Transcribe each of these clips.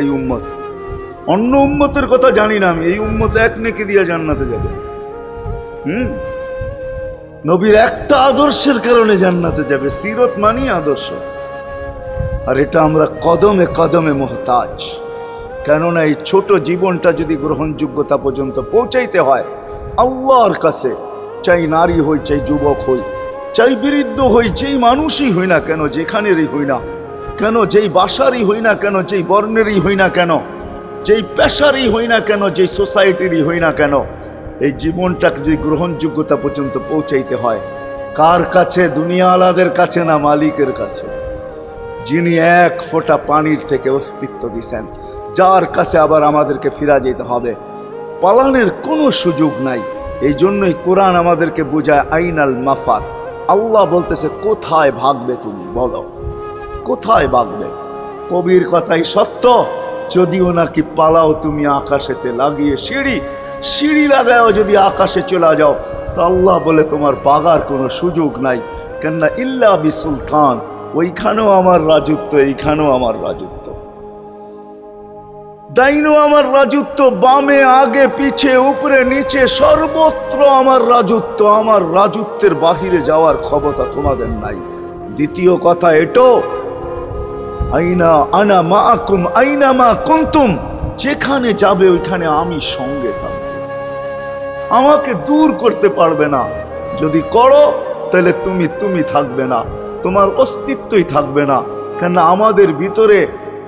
এই উম্মত, অন্য উম্মতের কথা জানি না আমি, এই উম্মত এক নেকি দিয়ে জান্নাতে যাবে। নবীর একটা আদর্শের কারণে জান্নাতে যাবে। সিরত মানি আদর্শ, আর এটা আমরা কদমে কদমে মোহতাজ। কেননা এই ছোট জীবনটা যদি গ্রহণযোগ্যতা পর্যন্ত পৌঁছাইতে হয় আল্লাহর কাছে, চাই নারী হই, চাই যুবক হই, চাই বৃদ্ধ হই, যেই মানুষই হই না কেন, যেখানেরই হই না কেন, যেই বাসারই হই না কেন, যেই বর্ণেরই হই না কেন, যেই পেশারই হই না কেন, যেই সোসাইটিরই হই না কেন, এই জীবনটাকে যদি গ্রহণযোগ্যতা পর্যন্ত পৌঁছাইতে হয় কার কাছে? দুনিয়াওয়ালাদের কাছে না, মালিকের কাছে, যিনি এক ফোঁটা পানির থেকে অস্তিত্ব দিছেন, যার কাছে আবার আমাদেরকে ফিরা যেতে হবে। পালানের কোনো সুযোগ নাই। এই জন্যই কোরআন আমাদেরকে বোঝায় আইনাল মাফার। আল্লাহ বলতেছে কোথায় ভাগবে তুমি, বলো কোথায় ভাগবে? কবির কথাই সত্য, যদিও নাকি পালাও তুমি আকাশেতে লাগিয়ে সিঁড়ি, সিঁড়ি লাগাও যদি আকাশে চলে যাও, তো আল্লাহ বলে তোমার বাগার কোনো সুযোগ নাই। কেননা ইল্লা বিসুলতান, ওইখানেও আমার রাজত্ব, এইখানেও আমার রাজত্ব, ডাইনো আমার রাজত্ব, বামে আগে পিছে উপরে নিচে সর্বত্র আমার রাজত্ব। আমার রাজত্বের বাহিরে যাওয়ার ক্ষমতা তোমাদের নাই। দ্বিতীয় কথা এটো, আইনা আনা মাআকুম আইনা মা কুনতুম, যেখানে যাবে ওইখানে আমি সঙ্গে থাকব, আমাকে দূর করতে পারবে না। যদি করো তাহলে তুমি থাকবে না, তোমার অস্তিত্বই থাকবে না। কেন আমাদের ভিতরে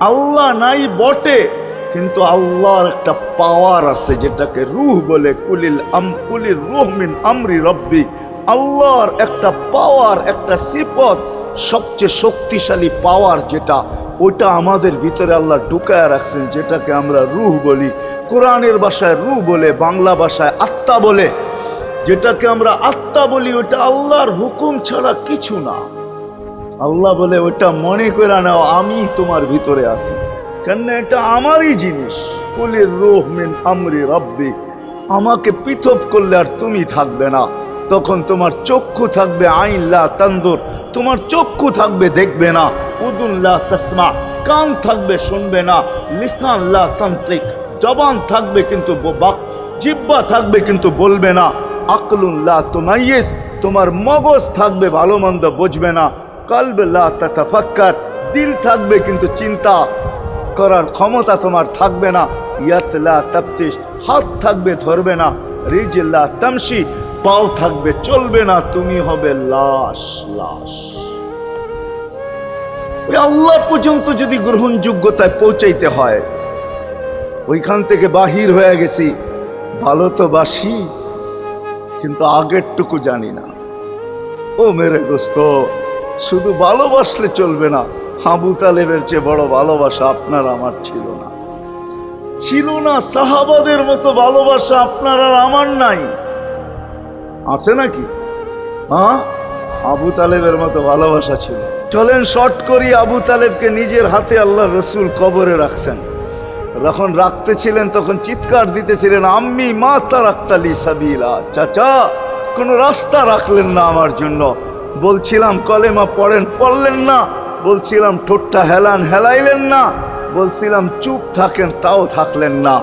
আল্লাহ নাই বটে, কিন্তু আল্লাহর একটা পাওয়ার আছে যেটাকে রূহ বলে। কুলির রূহ মিন আমরি রব্বি, আল্লাহর একটা পাওয়ার, একটা সিফত, সবচেয়ে শক্তিশালী পাওয়ার যেটা, ওটা আমাদের ভিতরে আল্লাহ ঢুকায় রাখছেন, যেটাকে আমরা রূহ বলি। কোরআনের ভাষায় রূহ বলে, বাংলা ভাষায় আত্মা বলে। যেটাকে আমরা আত্মা বলি ওটা আল্লাহর হুকুম ছাড়া কিছু না। আল্লাহ বলে ওটা মনে করে নাও আমি তোমার ভিতরে আছি, কেন এটা আমারই জিনিস। কুলির রূহ মিন আমরি রব্বি, আমাকে পৃথক করলে আর তুমি থাকবে না। তখন তোমার চক্ষু থাকবে আইন লা তানজুর, তোমার চক্ষু থাকবে দেখবে না। উদুন লা তাসমা, কান থাকবে শুনবে না। লিসান লা তান্তিক, জবান থাকবে কিন্তু জিহ্বা থাকবে কিন্তু বলবে না। আকলুন লা তুমাইয়িজ, তোমার মগজ থাকবে ভালো মন্দ বুঝবে না। কলব লা তাতাফাক্কার, দিল থাকবে কিন্তু চিন্তা করার ক্ষমতা তোমার থাকবে না। ইয়াত লা তাফতিশ, হাত থাকবে ধরবে না। রিজল লা তামশি, পাও থাকবে চলবে না। তুমি হবে লাশ। ওই আল্লাহ পর্যন্ত যদি গ্রহণযোগ্যতায় পৌঁছাইতে হয়, ওইখান থেকে বাহির হয়ে গেছি। ভালো তো বাসি, কিন্তু আগেরটুকু জানি না। ও মেরে দোস্ত, শুধু ভালোবাসলে চলবে না। আবু তালেবের চেয়ে বড় ভালোবাসা আপনার আমার ছিল না। সাহাবাদের মতো ভালোবাসা আপনার আর আমার নাই। আছে নাকি? হ্যাঁ, আবু তালেবের মতো ভালোবাসা ছিল। চলেন শর্ট করি। আবু তালেবকে নিজের হাতে আল্লাহ রসুল কবরে রাখছেন। যখন রাখতেছিলেন তখন চিৎকার দিতেছিলেন, আম্মি মা তারাক্তালি সাবিলা, চাচা কোন রাস্তা রাখলেন না আমার জন্য। বলছিলাম কলেমা পড়েন, পড়লেন না। বলছিলাম ঠোঁটটা হেলান, হেলাইলেন না। বলছিলাম চুপ থাকেন, তাও থাকলেন না।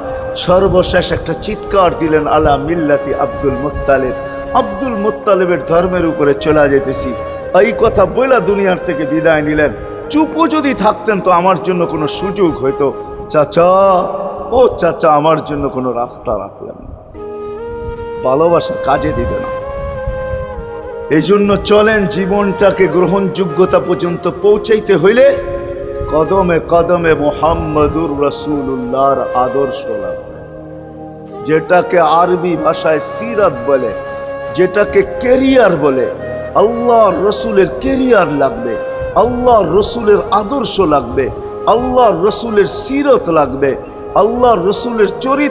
সর্বশেষ একটা চিৎকার দিলেন, আলা মিল্লাতি আব্দুল মুত্তালিব, আব্দুল মুত্তালিবের ধর্মের উপরে চলে যেতেছি। এই কথা বইলা দুনিয়ার থেকে বিদায় নিলেন। চুপও যদি থাকতেন তো আমার জন্য কোনো সুযোগ হইতো। চাচা, ও চাচা, আমার জন্য কোনো রাস্তা রাখলেন না। ভালোবাসা কাজে দিবে না। এই জন্য চলেন, জীবনটাকে গ্রহণযোগ্যতা পর্যন্ত পৌঁছাইতে হইলে কদমে কদমে মুহাম্মদুর রাসূলুল্লাহর আদর্শ লাগবে। যেটাকে আরবি ভাষায় সিরাত বলে, যেটাকে কেরিয়ার বলে। আল্লাহর রসুলের কেরিয়ার লাগবে, আল্লাহর রসুলের আদর্শ লাগবে, আল্লাহর রসুলের সিরত লাগবে, আল্লাহর রসুলের চরিত্র